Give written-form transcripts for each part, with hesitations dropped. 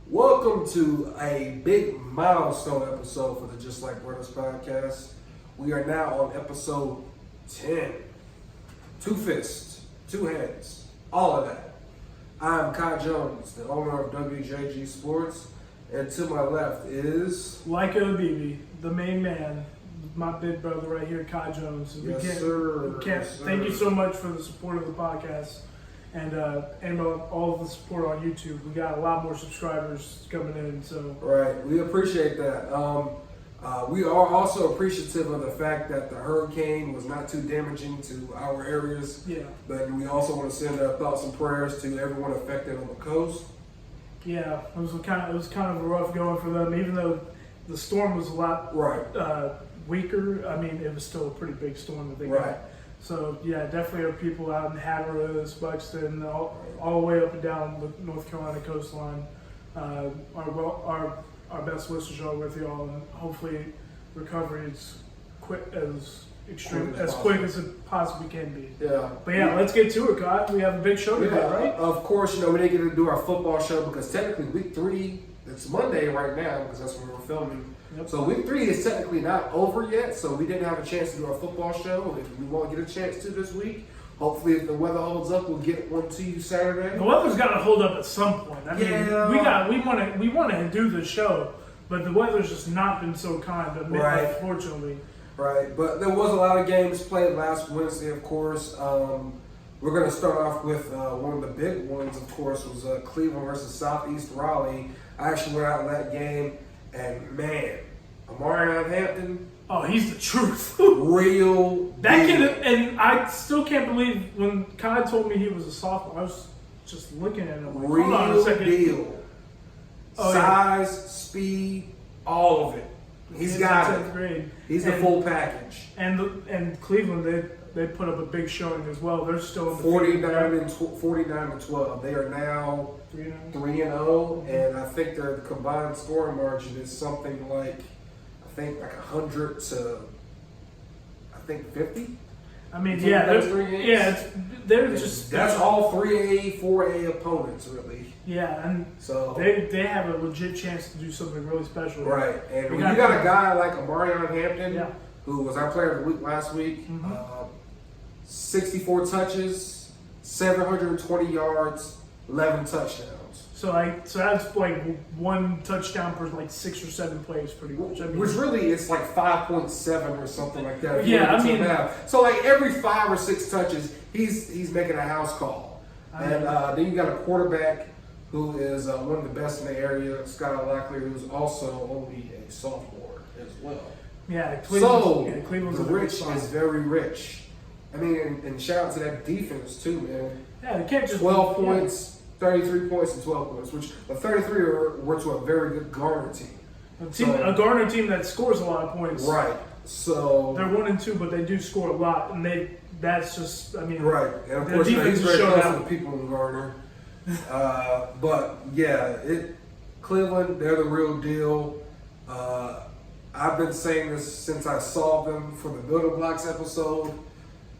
Welcome to a big milestone episode for the Just Like Bruddas podcast. We are now on episode 10. Two fists, two heads, all of that. I'm Kai Jones, the owner of WJG Sports, and to my left is... Like Obibi, the main man, my big brother right here, Kai Jones. Yes, sir. Thank you so much for the support of the podcast and all of the support on YouTube. We got a lot more subscribers coming in, so... Right, we appreciate that. We are also appreciative of the fact that the hurricane was not too damaging to our areas. Yeah. But we also want to send our thoughts and prayers to everyone affected on the coast. Yeah, it was kind of a rough going for them, even though the storm was a lot weaker. I mean, it was still a pretty big storm that they got. So yeah, definitely are people out in Hatteras, Buxton, all the way up and down the North Carolina coastline. Our best wishes are with y'all, and hopefully recovery is quick as it possibly can be. Yeah. But yeah, let's get to it, God. We have a big show today, right? Of course, we didn't get to do our football show because technically week 3, it's Monday right now because that's when we're filming. Yep. So week 3 is technically not over yet, so we didn't have a chance to do our football show. If we won't get a chance to this week, hopefully if the weather holds up, we'll get one to you Saturday. The weather's got to hold up at some point. I mean, we want to do the show, but the weather's just not been so kind, unfortunately. Right, but there was a lot of games played last Wednesday, of course. We're going to start off with one of the big ones, of course, was Cleveland versus Southeast Raleigh. I actually went out in that game, and man, Amari Hampton. Oh, he's the truth. Real that kid, and I still can't believe when Kai told me he was a sophomore. I was just looking at him like, hold on a second. Deal. Size, speed, all of it. He's got it. 10th grade. He's the full package. And Cleveland, they put up a big showing as well. They're still in the 49-12. They are now 3-0, and I think their combined scoring margin is something like 100 to 50. I mean, that's all 3A, 4A opponents really. Yeah, and so they have a legit chance to do something really special. Right, and when you got a guy like Amari Hampton, who was our player of the week last week, 64 touches, 720 yards, 11 touchdowns. So that's like one touchdown per like 6 or 7 plays, pretty much. I mean, which really it's like 5.7 or something like that. Yeah, I mean, so like every 5 or 6 touches, he's making a house call. And then you got a quarterback who is one of the best in the area, Scott Locklear, who's also only a sophomore as well. Yeah, Cleveland's the rich is very rich. I mean, and shout out to that defense too, man. Yeah, they can't just 12 points. 33 points and 12 points, which the 33 were to a very good Garner team. A Garner team that scores a lot of points. Right. So they're 1-2, but they do score a lot, and that's just, I mean, right. And of course, he's very close to the people in Garner. But yeah, Cleveland, they're the real deal. I've been saying this since I saw them for the Building Blocks episode.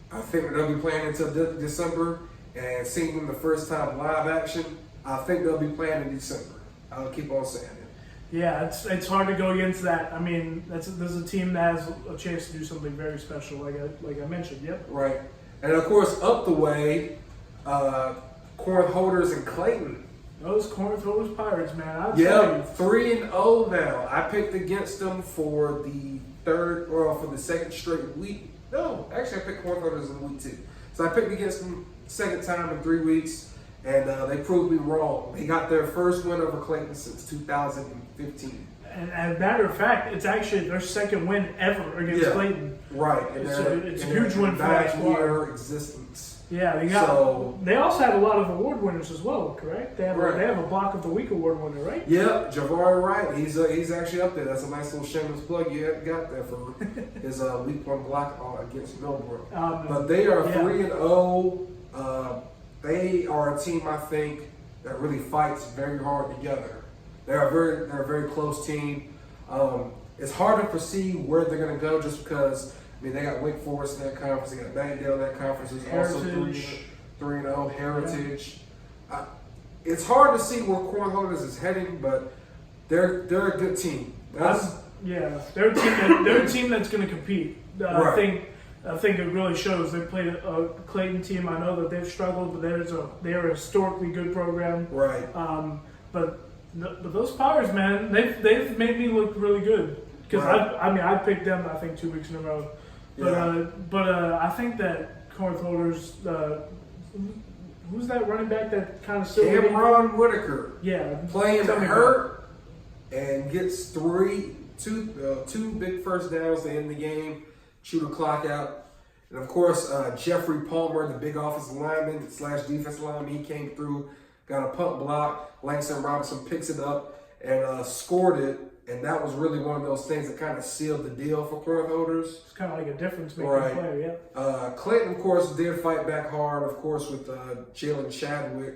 I think they'll be playing until December. And seeing them the first time live action, I think they'll be playing in December. I'll keep on saying it. Yeah, it's hard to go against that. I mean, this is a team that has a chance to do something very special, like I mentioned. Yep. Right, and of course up the way, Corinth Holders and Clayton. Those Corinth Holders Pirates, man. I'll tell you, 3-0 now. I picked against them for the second straight week. No, actually, I picked Corinth Holders in week 2. So I picked against them second time in 3 weeks, and they proved me wrong. They got their first win over Clayton since 2015. And as a matter of fact, it's actually their second win ever against Clayton. Right. And it's a huge win for that squad. Existence. Yeah, they also have a lot of award winners as well, correct? They have a Block of the Week award winner, right? Yep, Javari Wright. He's actually up there. That's a nice little shameless plug you got there for his week 1 block against Millbrook. But they are 3-0. They are a team, I think, that really fights very hard together. They're a very close team. It's hard to foresee where they're going to go just because, I mean, they got Wake Forest in that conference. They got Bangdale in that conference. There's also 3-0. Heritage. it's hard to see where Cornholders is heading, but they're a good team. They're a team that's going to compete. Right. I think it really shows. They played a Clayton team. I know that they've struggled, but they're a historically good program. Right. But those Powers, man, they've made me look really good. Because I picked them, I think, 2 weeks in a row. But I think that Corinth Holders, who's that running back that kind of still Cameron Whitaker. Yeah, playing hurt and gets two big first downs to end the game, shoot the clock out. And of course, Jeffrey Palmer, the big offensive lineman / defensive lineman, he came through, got a punt block. Langston Robinson picks it up and scored it. And that was really one of those things that kind of sealed the deal for Corinth Holders. It's kind of like a difference-making player, yeah. Clayton, of course, did fight back hard, of course, with Jalen Chadwick.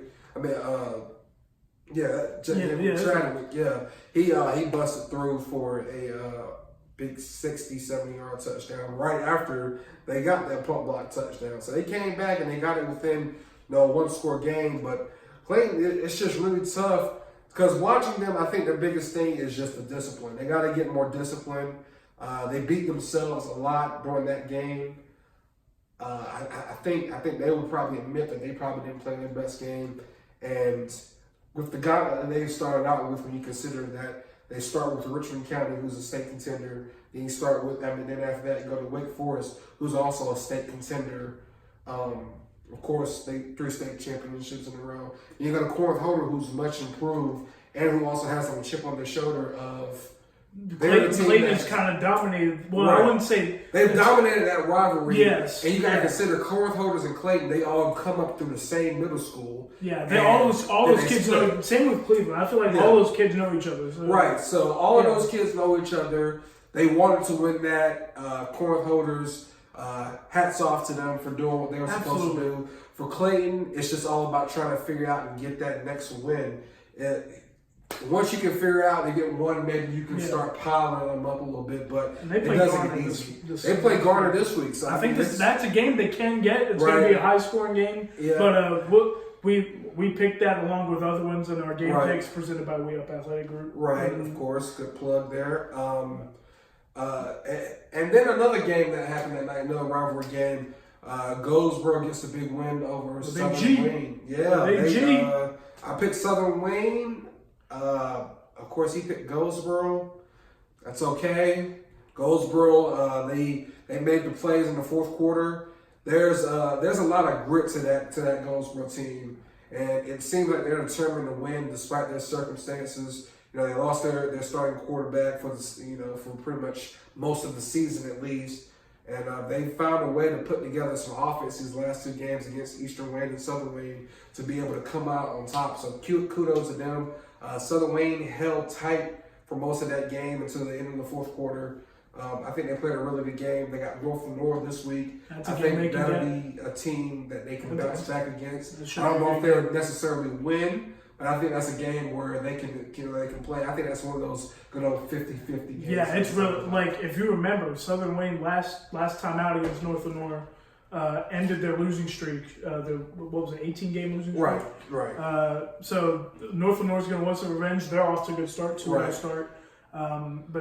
Chadwick, yeah. He busted through for a big 60, 70-yard touchdown right after they got that punt block touchdown. So they came back and they got it within one-score game. But Clayton, it's just really tough. Because watching them, I think the biggest thing is just the discipline. They got to get more discipline. They beat themselves a lot during that game. I think they would probably admit that they probably didn't play their best game. And with the guy that they started out with, when you consider that they start with Richmond County, who's a state contender. Then you start with, then after that you go to Wake Forest, who's also a state contender. Of course, 3 state championships in a row. You got a Corinth Holder who's much improved and who also has a chip on their shoulder of Clayton's kind of dominated. Well, I wouldn't say they've dominated that rivalry. Yes, and you got to consider Corinth Holders and Clayton. They all come up through the same middle school. Yeah, all those kids know. Same with Cleveland. I feel like all those kids know each other. So. Right. So all of those kids know each other. They wanted to win that. Corinth Holders. Hats off to them for doing what they were supposed to do. For Clayton, it's just all about trying to figure out and get that next win. Once you can figure out and get one, maybe you can start piling them up a little bit, but it doesn't get easy. They play Garner this week, so I think that's a game they can get. It's going to be a high-scoring game, but we picked that along with other ones in our game picks presented by We Up Athletic Group. Right, of course, good plug there. And then another game that happened that night, another rivalry game. Goldsboro gets a big win over Southern Wayne. Yeah, I picked Southern Wayne. Of course, he picked Goldsboro. That's okay. Goldsboro, they made the plays in the fourth quarter. There's a lot of grit to that Goldsboro team, and it seems like they're determined to win despite their circumstances. They lost their starting quarterback for pretty much most of the season at least, and they found a way to put together some offense these last 2 games against Eastern Wayne and Southern Wayne to be able to come out on top. So kudos to them. Southern Wayne held tight for most of that game until the end of the fourth quarter. I think they played a really good game. They got North this week. I think that'll be a team that they can bounce back against. I don't know if they'll necessarily win, but I think that's a game where they can play. I think that's one of those good old 50-50 games. Yeah, it's really, like, if you remember, Southern Wayne last time out against North Lenore ended their losing streak. What was it, 18-game losing streak? Right. So North Lenore's going to want some revenge. They're off to a good start, 2-0 start.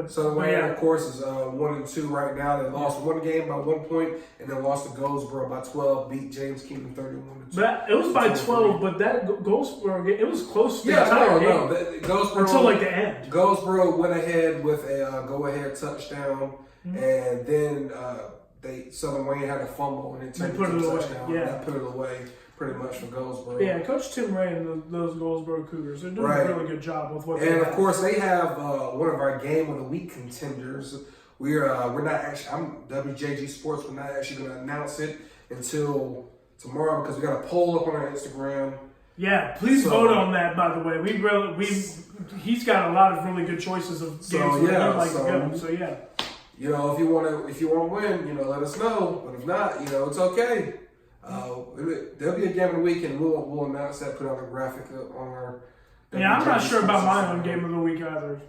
Southern Wayne, of course, is 1-2 right now. They lost one game by 1 point, and then lost to Goldsboro by 12. Beat James Kingdom 31-2. But it was by 12, but that Goldsboro, it was close to the entire game. Goldsboro until like the end. Goldsboro went ahead with a go-ahead touchdown, and then Southern Wayne had a fumble and it turned into a touchdown. That put it away pretty much for Goldsboro. Yeah, Coach Tim Ray and those Goldsboro Cougars, they're doing a really good job with what they have. And of course, they have one of our Game of the Week contenders. We're not actually. I'm WJG Sports. We're not actually going to announce it until tomorrow because we got a poll up on our Instagram. Yeah, please vote on that. By the way, he's got a lot of really good choices of games where he'd like to go. So yeah. If you want to win, let us know. But if not, it's okay. There'll be a game of the week, and we'll announce that. Put on a graphic on our. I'm not sure about my own game of the week either.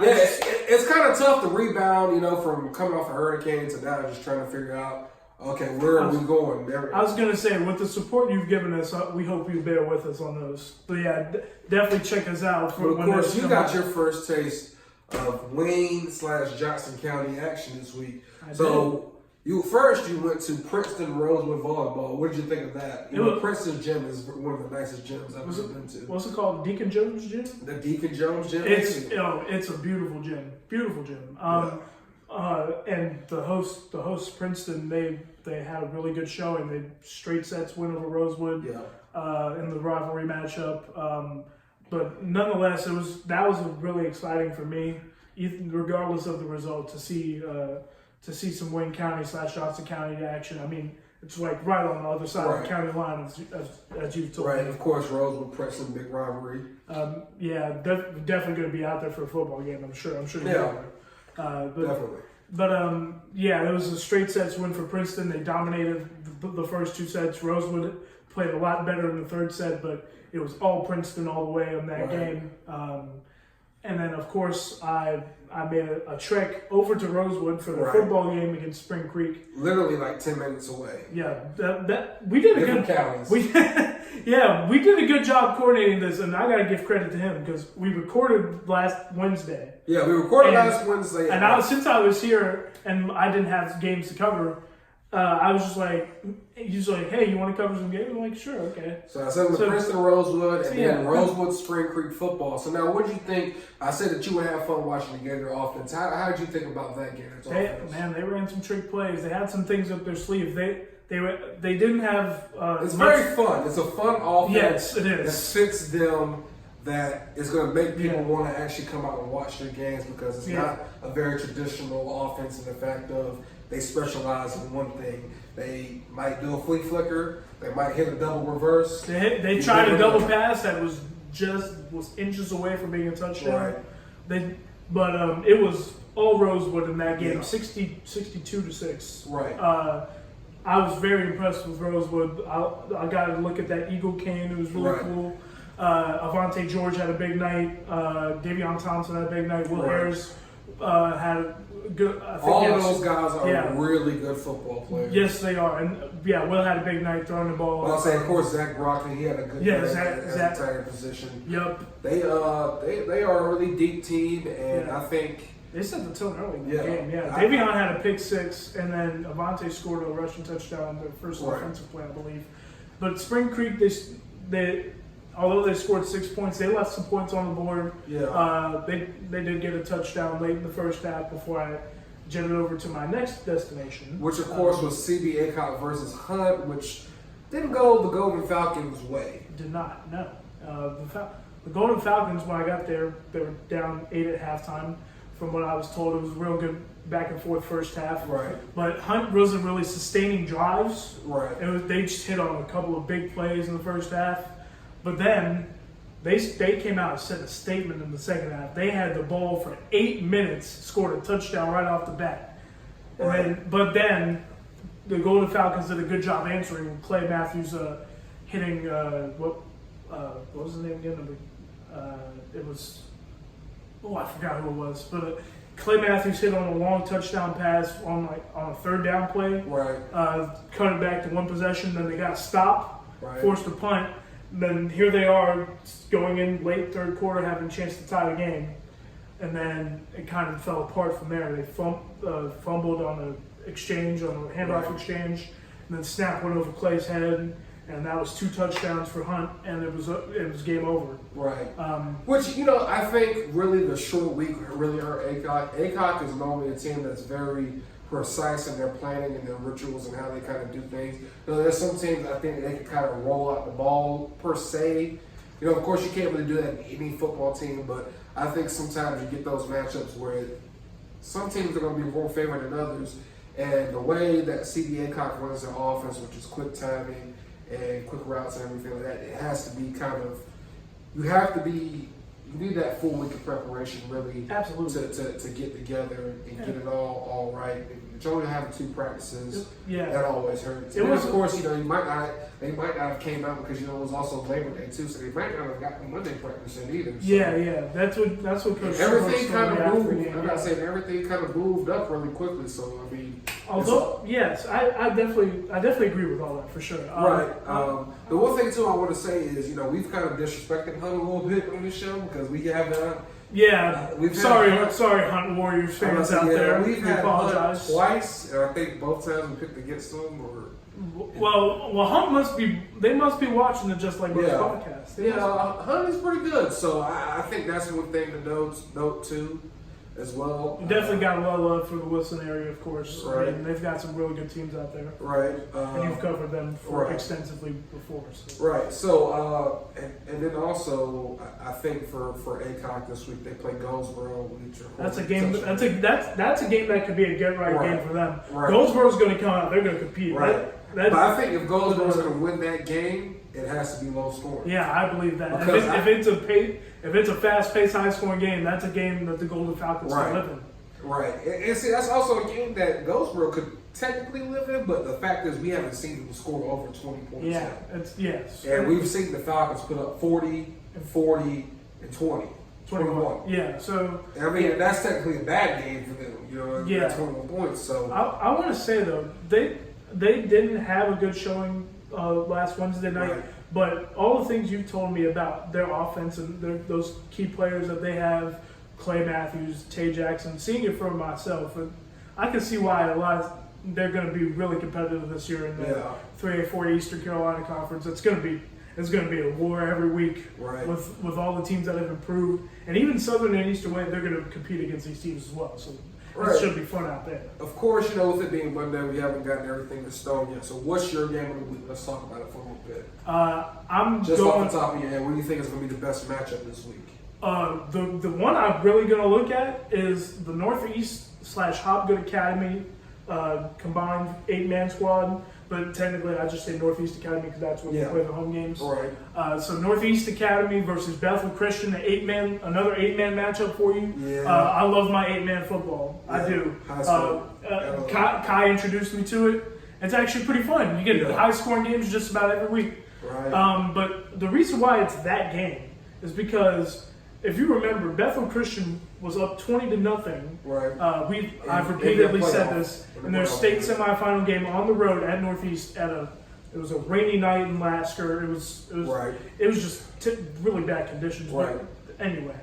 It's kind of tough to rebound, from coming off a hurricane to now just trying to figure out Okay, where are we going? I was going to say, with the support you've given us, we hope you bear with us on those. But yeah, definitely check us out. But of course, you got your first taste of Wayne/Johnson County action this week. You went to Princeton Rosewood Volleyball. What did you think of that? Princeton Gym is one of the nicest gyms I've ever been to. What's it called? Deacon Jones Gym? The Deacon Jones Gym? It's a beautiful gym. Beautiful gym. And the host Princeton, they had a really good showing. They straight sets win over Rosewood in the rivalry matchup. But nonetheless, that was really exciting for me, regardless of the result, to see some Wayne County/Johnson County action. I mean, it's like right on the other side of the county line, as you've told me. Right, of course, Rosewood, Princeton, big rivalry. Definitely going to be out there for a football game. I'm sure. Definitely. But it was a straight sets win for Princeton. They dominated the first two sets. Rosewood played a lot better in the third set, but it was all Princeton all the way in that game. And then, of course, I made a trek over to Rosewood for the football game against Spring Creek. Literally like 10 minutes away. Yeah, we did Different counties. We did a good job coordinating this, and I got to give credit to him because we recorded last Wednesday. Yeah, we recorded last Wednesday. And since I was here and I didn't have games to cover, I was just like, he's like, hey, you want to cover some games? I'm like, sure, okay. So I said with Princeton Rosewood and then Rosewood Spring Creek football. So now what did you think? I said that you would have fun watching the Gator offense. How did you think about that Gators offense? Man, they ran some trick plays. They had some things up their sleeve. They didn't have... it's very fun. It's a fun offense. Yes, it is. That fits them, that is going to make people want to actually come out and watch their games because it's not a very traditional offense in the fact of they specialize in one thing. They might do a flea flicker. They might hit a double reverse. They tried a double pass that was inches away from being a touchdown. Right. But it was all Rosewood in that game, 62-6. Right. I was very impressed with Rosewood. I got to look at that Eagle cane. It was really cool. Avante George had a big night. Davion Thompson had a big night. Will Harris had a good. All of those guys are really good football players. Yes, they are. And Will had a big night throwing the ball. I'll say, of course, Zach Brockton, he had a good night at the tight position. Yep. They are a really deep team, and I think they set the tone early in the game. Yeah, Davion had a pick six, and then Avante scored a rushing touchdown, their first offensive play, I believe. But Spring Creek, although they scored 6 points, they left some points on the board. Yeah. They did get a touchdown late in the first half before I jetted over to my next destination. Which, of course, was CB Aycock versus Hunt, which didn't go the Golden Falcons' way. Did not, no. The Golden Falcons, when I got there, they were down 8 at halftime. From what I was told, it was a real good back and forth first half. Right. But Hunt wasn't really sustaining drives. Right. They just hit on a couple of big plays in the first half. But then they came out and set a statement in the second half. They had the ball for 8 minutes, scored a touchdown right off the bat. But then the Golden Falcons did a good job answering. Clay Matthews hitting what was his name again? It was I forgot who it was. But Clay Matthews hit on a long touchdown pass on a third down play. Right. Cut it back to one possession. Then they got stopped, forced a punt. Then here they are going in late third quarter, having a chance to tie the game, and then it kind of fell apart from there. They fumbled on the exchange, on the handoff exchange, and then snap went over Clay's head, and that was 2 touchdowns for Hunt, and it was game over. Right. Which I think really the short week really hurt Aycock. Aycock is normally a team that's very precise in their planning and their rituals and how they kind of do things. There's some teams I think they can kind of roll out the ball per se. Of course you can't really do that in any football team, but I think sometimes you get those matchups where some teams are going to be more favored than others. And the way that CB Aycock runs their offense, which is quick timing and quick routes and everything like that, it has to be you need that full week of preparation really. Absolutely. to get together and get it all right and only having 2 practices, yeah, that always hurts. And of course, they might not have came out because it was also Labor Day too, so they might not have got the Monday practice in either. So. Yeah, that's what Coach everything kind of moved. I'm not saying everything kind of moved up really quickly. So I mean, although yes, I definitely agree with all that for sure. Right. The one thing too I want to say is we've kind of disrespected Hunt a little bit on this show because we have. Sorry, Hunt Warriors fans out there. We've had Hunt twice, and I think both times we picked against them. Well, Hunt must be watching the Just Like Us podcast. Hunt is pretty good, so I think that's one thing to note too, as well. You definitely got a lot of love for the Wilson area, of course. Right. I mean, they've got some really good teams out there. Right. And you've covered them extensively before. So. Right. So, and then also, I think for ACOC this week they play Goldsboro. That's a game. That's a game that could be a get right game for them. Right. Goldsboro's going to come out. They're going to compete. Right. But I think if Goldsboro's going to win that game, it has to be low scoring. Yeah, I believe that. If it's a fast-paced, high-scoring game, that's a game that the Golden Falcons can live in. Right. And see, that's also a game that Goldsboro could technically live in, but the fact is we haven't seen them score over 20 points yet. And we've seen the Falcons put up 40, 40, and 20. 21. Yeah, so... I mean, that's technically a bad game for them, 21 points. So I want to say, though, they didn't have a good showing last Wednesday night, but all the things you told me about their offense and those key players that they have, Clay Matthews, Tay Jackson, seeing it for myself, and I can see why they're going to be really competitive this year in the 3A4 Eastern Carolina Conference. It's going to be a war every week with all the teams that have improved, and even Southern and Eastern Wayne, they're going to compete against these teams as well. So. It should be fun out there. Of course, with it being Monday, we haven't gotten everything to stone yet. So what's your game of the week? Let's talk about it for a little bit. I'm just off the top of your head, what do you think is going to be the best matchup this week? The one I'm really going to look at is the Northeast/Hopgood Academy combined 8-man squad. But technically, I just say Northeast Academy because that's where we play the home games. Right. So Northeast Academy versus Bethel Christian, another 8-man matchup for you. Yeah. I love my 8-man football. Yeah. I do. Kai introduced me to it. It's actually pretty fun. You get high-scoring games just about every week. Right. But the reason why it's that game is because if you remember, Bethel Christian was up 20-0. Right. I've repeatedly said this in their state semifinal game on the road at Northeast it was a rainy night in Lasker. It was just really bad conditions. Right. But anyway,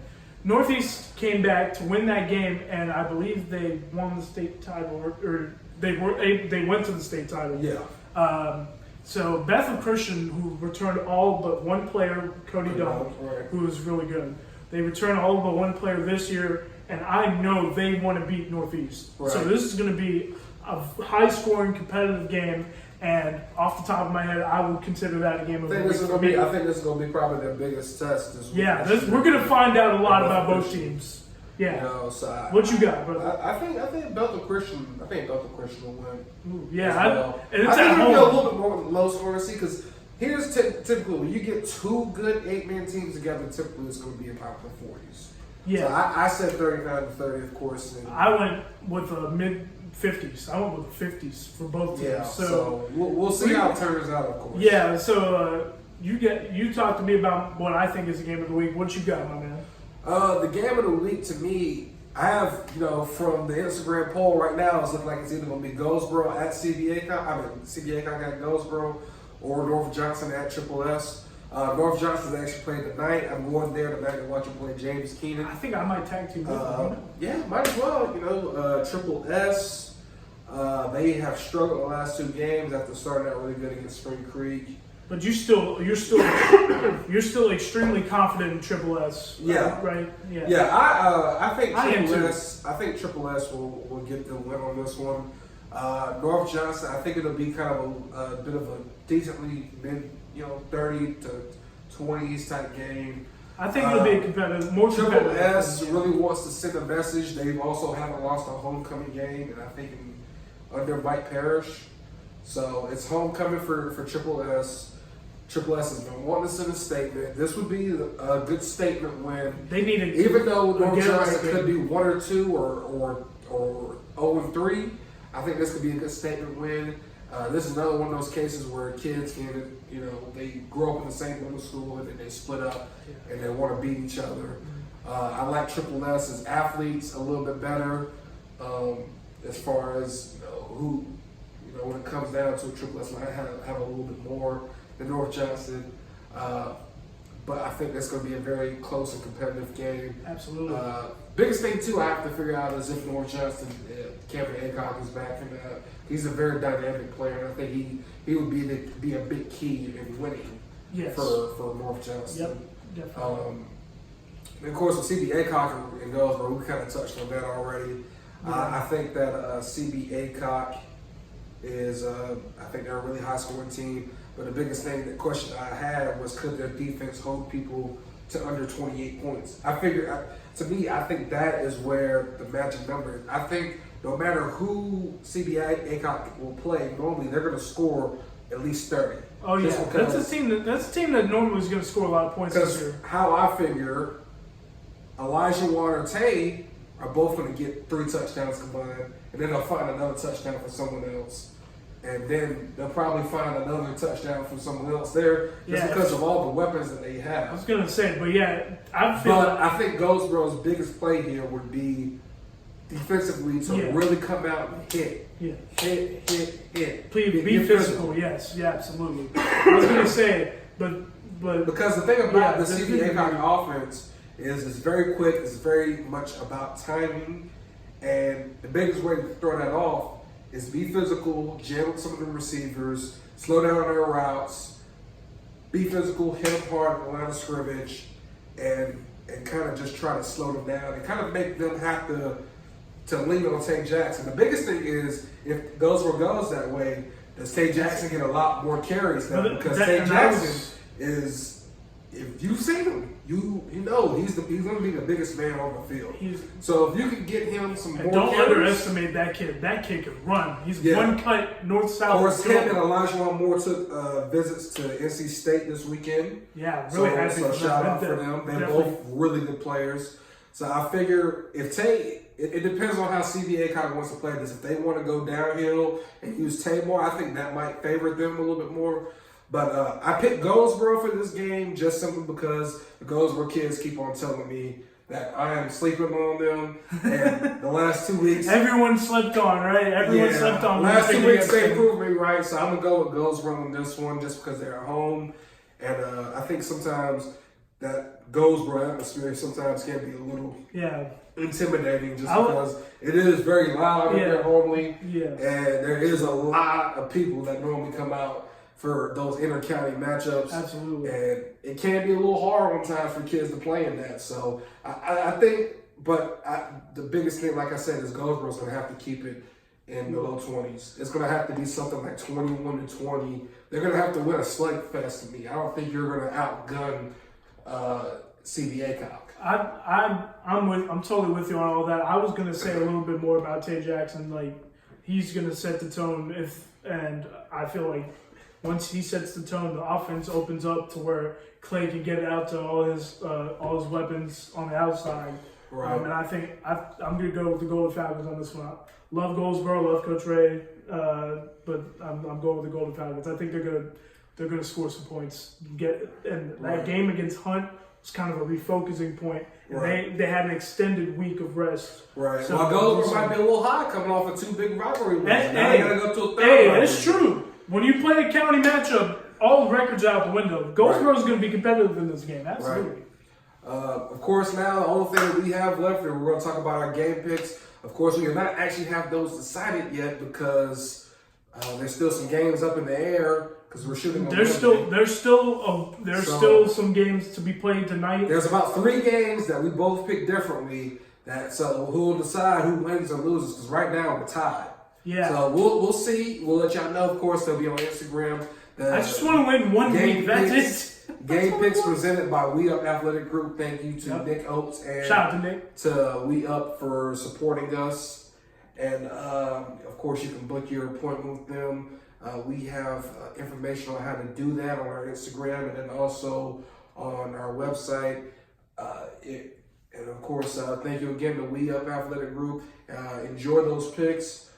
Northeast came back to win that game, and I believe they won the state title, or they went to the state title. Yeah. So Bethel Christian, who returned all but one player, Cody Dog, who was really good. They returned all but one player this year, and I know they want to beat Northeast. Right. So this is going to be a high-scoring, competitive game. And off the top of my head, I would consider that a game of the week. I think this is going to be probably their biggest test this week. Yeah, we're going to find out a lot about both teams. Yeah. What you got, brother? I think Bethel Christian. Will win. Ooh, yeah, and it's at home. Be a little bit more low scoring, because here's typically when you get 2 good 8-man teams together, typically it's going to be about the 40s. Yeah. So I said 39-30, of course. I went with the mid-50s. I went with the 50s for both teams. Yeah. So we'll see how it turns out, of course. Yeah. So you talked to me about what I think is the game of the week. What you got, my man? The game of the week to me, I have, from the Instagram poll right now, it's looking like it's either going to be Goldsboro at CBA at Goldsboro, or North Johnson at Triple S. North Johnson's actually playing tonight. I'm going there tonight to watch him play James Keenan. I think I might tag team with him. Yeah, might as well. Triple S, they have struggled the last 2 games after starting out really good against Spring Creek. But you're still extremely confident in Triple S. Yeah. Right. Yeah. Yeah. I think Triple S will get the win on this one. North Johnson, I think it'll be kind of a bit of a decently mid, 30 to 20s type game. I think it'll be a competitive, more competitive. Triple S really wants to send a message. They also haven't lost a homecoming game, and I think under Mike Parrish. So it's homecoming for Triple S. Triple S has been wanting to send a statement. This would be a good statement when they need even though North Johnson could be 1 or 2 or 0-3. I think this could be a good statement win. This is another one of those cases where kids can, they grow up in the same middle school and then they split up and they want to beat each other. I like Triple S as athletes a little bit better as far as who, when it comes down to a Triple S, might have a little bit more than North Johnson. But I think that's going to be a very close and competitive game. Absolutely. Biggest thing, too, I have to figure out is if North Johnson, Kevin Aycock is back. And he's a very dynamic player, and I think he would be a big key in winning for North Johnson. Yep, definitely. And of course, with CB Aycock and Goldsboro, we kind of touched on that already. I think that CB Aycock is, I think they're a really high-scoring team. But the biggest question I had was, could their defense hold people to under 28 points? I think that is where the magic number is. I think no matter who CB Aycock will play, normally they're going to score at least 30. Oh yeah, that's a team that normally is going to score a lot of points this year. How I figure, Elijah Warner and Tay are both going to get 3 touchdowns combined, and then they'll find another touchdown for someone else. And then they'll probably find another touchdown from someone else there just because of all the weapons that they have. I was going to say, but I think Goldsboro's biggest play here would be defensively to really come out and hit. Hit. Be physical, yes. Yeah, absolutely. I was going to say, but because the thing about the CB Aycock offense is it's very quick, it's very much about timing, and the biggest way to throw that off is be physical, jam with some of the receivers, slow down their routes, be physical, hit them hard at the line of scrimmage, and kind of just try to slow them down and kind of make them have to lean on Tay Jackson. The biggest thing is, if Goldsboro goes that way, does Tay Jackson get a lot more carries now? Because Tay Jackson is, if you've seen him, you know he's going to be the biggest man on the field. So if you can get him some more don't carries, underestimate that kid. That kid can run. He's one cut north-south. Of course, him and Elijah Moore took visits to NC State this weekend. Yeah, really happy. So shout out for them. They're both really good players. So I figure if Tay, it depends on how CB Aycock wants to play this. If they want to go downhill and use Tay more, I think that might favor them a little bit more. But I picked Goldsboro for this game just simply because the Goldsboro kids keep on telling me that I am sleeping on them. And the last 2 weeks... Everyone slept on, right? Everyone slept on. Last 2 weeks they proved me right. So I'm going to go with Goldsboro on this one just because they're at home. And I think sometimes that Goldsboro atmosphere sometimes can be a little intimidating just because it is very loud there normally. Yeah. And there is a lot of people that normally come out for those inter-county matchups. Absolutely. And it can be a little hard on times for kids to play in that. So I think, the biggest thing, like I said, is Goldsboro's going to have to keep it in the low 20s. It's going to have to be something like 21-20. They're going to have to win a slugfest to me. I don't think you're going to outgun CB Aycock. I'm totally with you on all that. I was going to say a little bit more about Tay Jackson. Like, he's going to set the tone and I feel like once he sets the tone, the offense opens up to where Clay can get out to all his weapons on the outside. Right. And I think I'm going to go with the Golden Falcons on this one. Love Goldsboro, love Coach Ray, but I'm going with the Golden Falcons. I think they're gonna score some points. That game against Hunt was kind of a refocusing point. And they had an extended week of rest. Right. So Goldsboro might be a little high coming off of 2 big rivalry wins. Now they gotta go to a third. Hey, that's true. When you play a county matchup, all the records are out the window. Goldsboro is going to be competitive in this game. Absolutely. Right. Of course, now the only thing that we have left, and we're going to talk about our game picks. Of course, we do not actually have those decided yet because there's still some games up in the air because we're shooting. There's still some games to be played tonight. There's about 3 games that we both picked differently. So who will decide who wins or loses? Because right now we're tied. Yeah. So we'll see. We'll let y'all know. Of course, they'll be on Instagram. I just want to win one week. That's it. Game picks presented by We Up Athletic Group. Thank you to Nick Oates and shout out to Nick to We Up for supporting us. And of course, you can book your appointment with them. We have information on how to do that on our Instagram and then also on our website. And of course, thank you again to We Up Athletic Group. Enjoy those picks.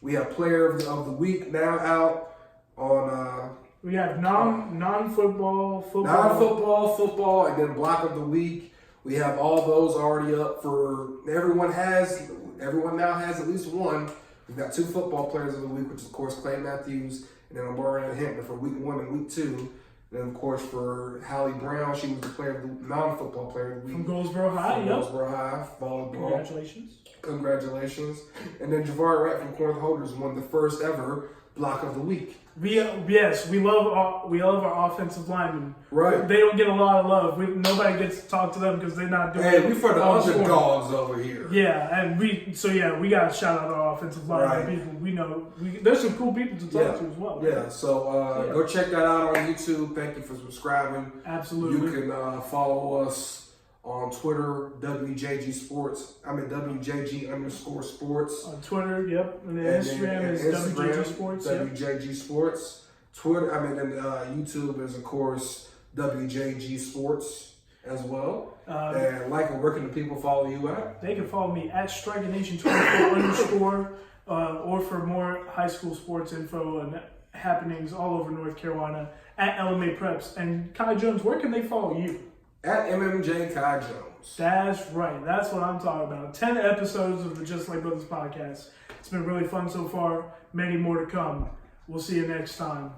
We have Player of the Week now out on. We have non-football, football, and then Block of the Week. We have all those already up for everyone now has at least one. We've got 2 football players of the week, which is of course Clay Matthews and then Amara Hinton for week 1 and week 2. And then of course for Hallie Brown, she was the non-football player of the week. From Goldsboro High, Goldsboro High, volleyball. Congratulations. And then Javar Wright from Corinth Holders won the first ever Block of the Week. We love our offensive linemen. Right. They don't get a lot of love. Nobody gets to talk to them because they're not doing. Hey, we for the underdogs over here. Yeah, and we got to shout out our offensive linemen. Right. People we know. There's some cool people to talk to as well. Yeah. So go check that out on YouTube. Thank you for subscribing. Absolutely. You can follow us on Twitter, WJG _sports. On Twitter, yep. And then Instagram is WJG Sports. WJG Sports. Twitter, YouTube is, of course, WJG Sports as well. And where can the people follow you at? They can follow me at StrikerNation24_ or for more high school sports info and happenings all over North Carolina at LMA Preps. And Kai Jones, where can they follow you? At MMJ Kai Jones. That's right. That's what I'm talking about. 10 episodes of the Just Like Brothers podcast. It's been really fun so far. Many more to come. We'll see you next time.